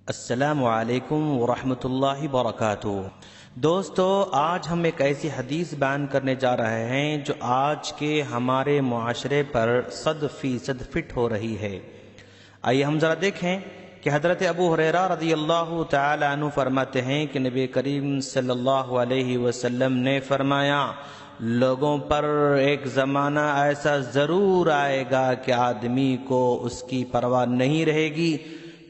السلام علیکم ورحمۃ اللہ وبرکاتہ۔ دوستو، آج ہم ایک ایسی حدیث بیان کرنے جا رہے ہیں جو آج کے ہمارے معاشرے پر 100% فٹ ہو رہی ہے۔ آئیے ہم ذرا دیکھیں کہ حضرت ابو ہریرہ رضی اللہ تعالی عنہ فرماتے ہیں کہ نبی کریم صلی اللہ علیہ وسلم نے فرمایا، لوگوں پر ایک زمانہ ایسا ضرور آئے گا کہ آدمی کو اس کی پرواہ نہیں رہے گی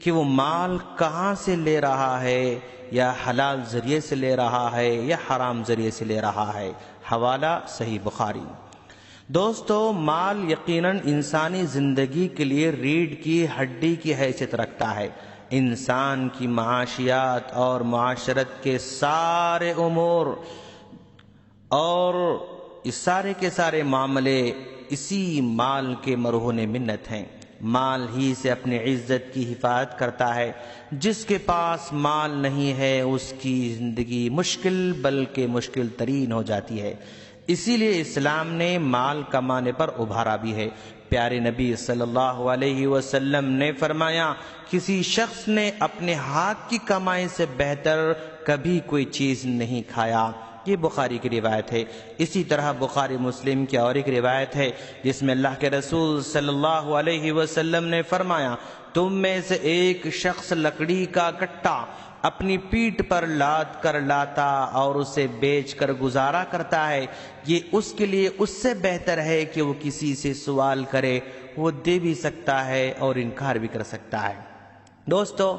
کہ وہ مال کہاں سے لے رہا ہے، یا حلال ذریعے سے لے رہا ہے یا حرام ذریعے سے لے رہا ہے۔ حوالہ صحیح بخاری۔ دوستو، مال یقیناً انسانی زندگی کے لیے ریڑھ کی ہڈی کی حیثیت رکھتا ہے۔ انسان کی معاشیات اور معاشرت کے سارے امور اور اس سارے کے سارے معاملے اسی مال کے مرہون منت ہیں۔ مال ہی سے اپنی عزت کی حفاظت کرتا ہے۔ جس کے پاس مال نہیں ہے اس کی زندگی مشکل بلکہ مشکل ترین ہو جاتی ہے۔ اسی لیے اسلام نے مال کمانے پر ابھارا بھی ہے۔ پیارے نبی صلی اللہ علیہ وسلم نے فرمایا، کسی شخص نے اپنے ہاتھ کی کمائی سے بہتر کبھی کوئی چیز نہیں کھایا۔ یہ بخاری کی روایت ہے۔ اسی طرح بخاری مسلم کی اور ایک روایت ہے جس میں اللہ کے رسول صلی اللہ علیہ وسلم نے فرمایا، تم میں سے ایک شخص لکڑی کا کٹا اپنی پیٹھ پر لاد کر لاتا اور اسے بیچ کر گزارا کرتا ہے، یہ اس کے لیے اس سے بہتر ہے کہ وہ کسی سے سوال کرے۔ وہ دے بھی سکتا ہے اور انکار بھی کر سکتا ہے۔ دوستو،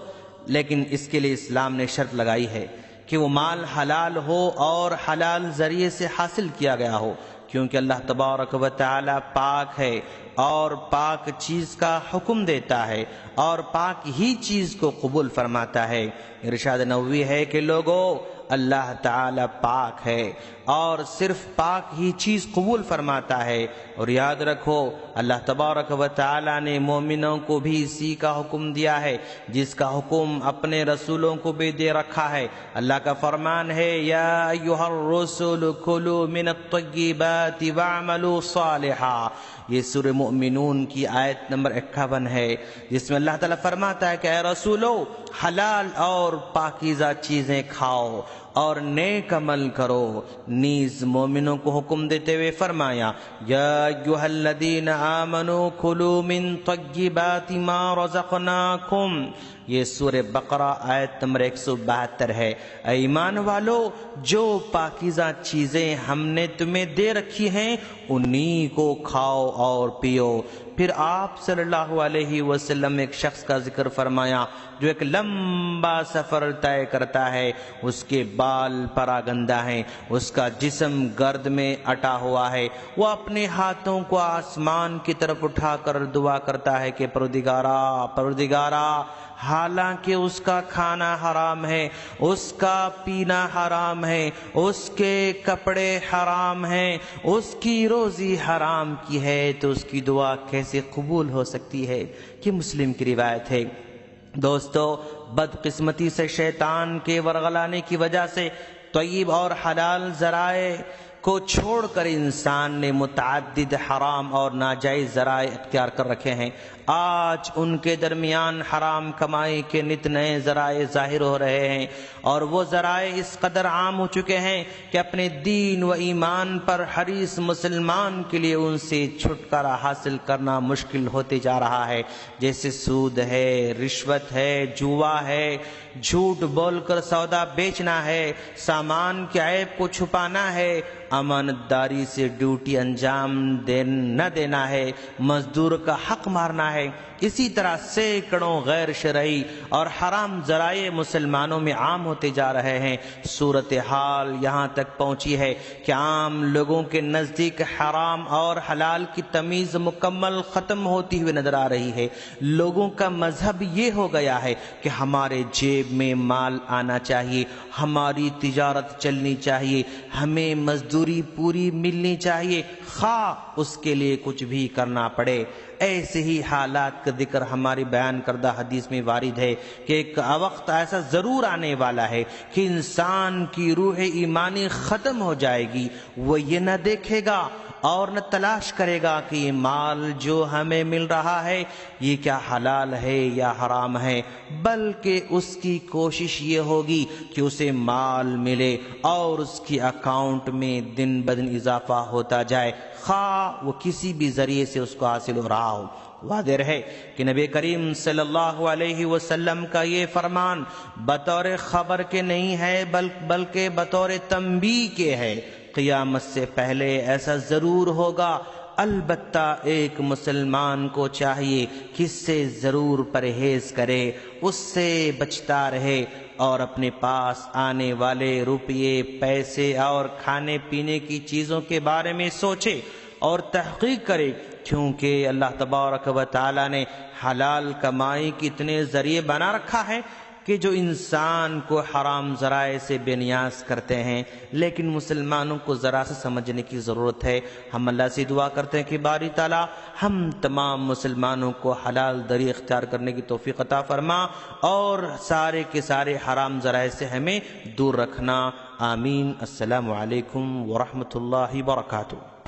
لیکن اس کے لیے اسلام نے شرط لگائی ہے کہ وہ مال حلال ہو اور حلال ذریعے سے حاصل کیا گیا ہو، کیونکہ اللہ تبارک و تعالی پاک ہے اور پاک چیز کا حکم دیتا ہے اور پاک ہی چیز کو قبول فرماتا ہے۔ ارشاد نبوی ہے کہ لوگو، اللہ تعالی پاک ہے اور صرف پاک ہی چیز قبول فرماتا ہے۔ اور یاد رکھو، اللہ تبارک و تعالی نے مومنوں کو بھی اسی کا حکم دیا ہے جس کا حکم اپنے رسولوں کو بھی دے رکھا ہے۔ اللہ کا فرمان ہے، یا ایھا الرسل کلوا من الطیبات واعملوا صالحا۔ یہ سورہ مومنون کی آیت نمبر 51 ہے، جس میں اللہ تعالیٰ فرماتا ہے کہ اے رسولو، حلال اور پاکیزہ چیزیں کھاؤ اور نیک عمل کرو۔ نیز مومنوں کو حکم دیتے ہوئے فرمایا، یا ایھا الذین آمنوا کلوا من طیبات ما رزقناکم۔ یہ سورہ بقرہ آیت نمبر 172 ہے۔ اے ایمان والو، جو پاکیزہ چیزیں ہم نے تمہیں دے رکھی ہیں انہی کو کھاؤ اور پیو۔ پھر آپ صلی اللہ علیہ وسلم ایک شخص کا ذکر فرمایا جو ایک لمبا سفر طے کرتا ہے، اس کے بال پراگندہ ہیں، اس کا جسم گرد میں اٹا ہوا ہے، وہ اپنے ہاتھوں کو آسمان کی طرف اٹھا کر دعا کرتا ہے کہ پروردگارا، حالانکہ اس کا کھانا حرام ہے، اس کا پینا حرام ہے، اس کے کپڑے حرام ہیں، اس کی روزی حرام کی ہے، تو اس کی دعا کیسے قبول ہو سکتی ہے؟ کہ مسلم کی روایت ہے۔ دوستو، بدقسمتی سے شیطان کے ورغلانے کی وجہ سے طیب اور حلال ذرائع کو چھوڑ کر انسان نے متعدد حرام اور ناجائز ذرائع اختیار کر رکھے ہیں۔ آج ان کے درمیان حرام کمائی کے نت نئے ذرائع ظاہر ہو رہے ہیں، اور وہ ذرائع اس قدر عام ہو چکے ہیں کہ اپنے دین و ایمان پر حریص مسلمان کے لیے ان سے چھٹکارا حاصل کرنا مشکل ہوتے جا رہا ہے۔ جیسے سود ہے، رشوت ہے، جوا ہے، جھوٹ بول کر سودا بیچنا ہے، سامان کے عیب کو چھپانا ہے، امانت داری سے ڈیوٹی انجام نہ دینا ہے، مزدور کا حق مارنا ہے۔ اسی طرح سینکڑوں غیر شرعی اور حرام ذرائع مسلمانوں میں عام ہوتے جا رہے ہیں۔ صورتحال یہاں تک پہنچی ہے کہ عام لوگوں کے نزدیک حرام اور حلال کی تمیز مکمل ختم ہوتی ہوئی نظر آ رہی ہے۔ لوگوں کا مذہب یہ ہو گیا ہے کہ ہمارے جیب میں مال آنا چاہیے، ہماری تجارت چلنی چاہیے، ہمیں مزدوری پوری ملنی چاہیے، خواہ اس کے لیے کچھ بھی کرنا پڑے۔ ایسے ہی حالات کا ذکر ہماری بیان کردہ حدیث میں وارد ہے کہ ایک وقت ایسا ضرور آنے والا ہے کہ انسان کی روح ایمانی ختم ہو جائے گی، وہ یہ نہ دیکھے گا اور نہ تلاش کرے گا کہ یہ مال جو ہمیں مل رہا ہے یہ کیا حلال ہے یا حرام ہے، بلکہ اس کی کوشش یہ ہوگی کہ اسے مال ملے اور اس کی اکاؤنٹ میں دن بدن اضافہ ہوتا جائے، خواہ وہ کسی بھی ذریعے سے اس کو حاصل ہو رہا ہو۔ واضح رہے کہ نبی کریم صلی اللہ علیہ وسلم کا یہ فرمان بطور خبر کے نہیں ہے بلکہ بطور تنبیہ کے ہے۔ قیامت سے پہلے ایسا ضرور ہوگا، البتہ ایک مسلمان کو چاہیے کہ اس سے ضرور پرہیز کرے، اس سے بچتا رہے اور اپنے پاس آنے والے روپیے، پیسے اور کھانے پینے کی چیزوں کے بارے میں سوچے اور تحقیق کرے، کیونکہ اللہ تبارک و تعالی نے حلال کمائی کے اتنے ذریعے بنا رکھا ہے کہ جو انسان کو حرام ذرائع سے بے نیاز کرتے ہیں، لیکن مسلمانوں کو ذرا سے سمجھنے کی ضرورت ہے۔ ہم اللہ سے دعا کرتے ہیں کہ باری تعالی ہم تمام مسلمانوں کو حلال ذریعے اختیار کرنے کی توفیق عطا فرما اور سارے کے سارے حرام ذرائع سے ہمیں دور رکھنا۔ آمین۔ السلام علیکم ورحمۃ اللہ وبرکاتہ۔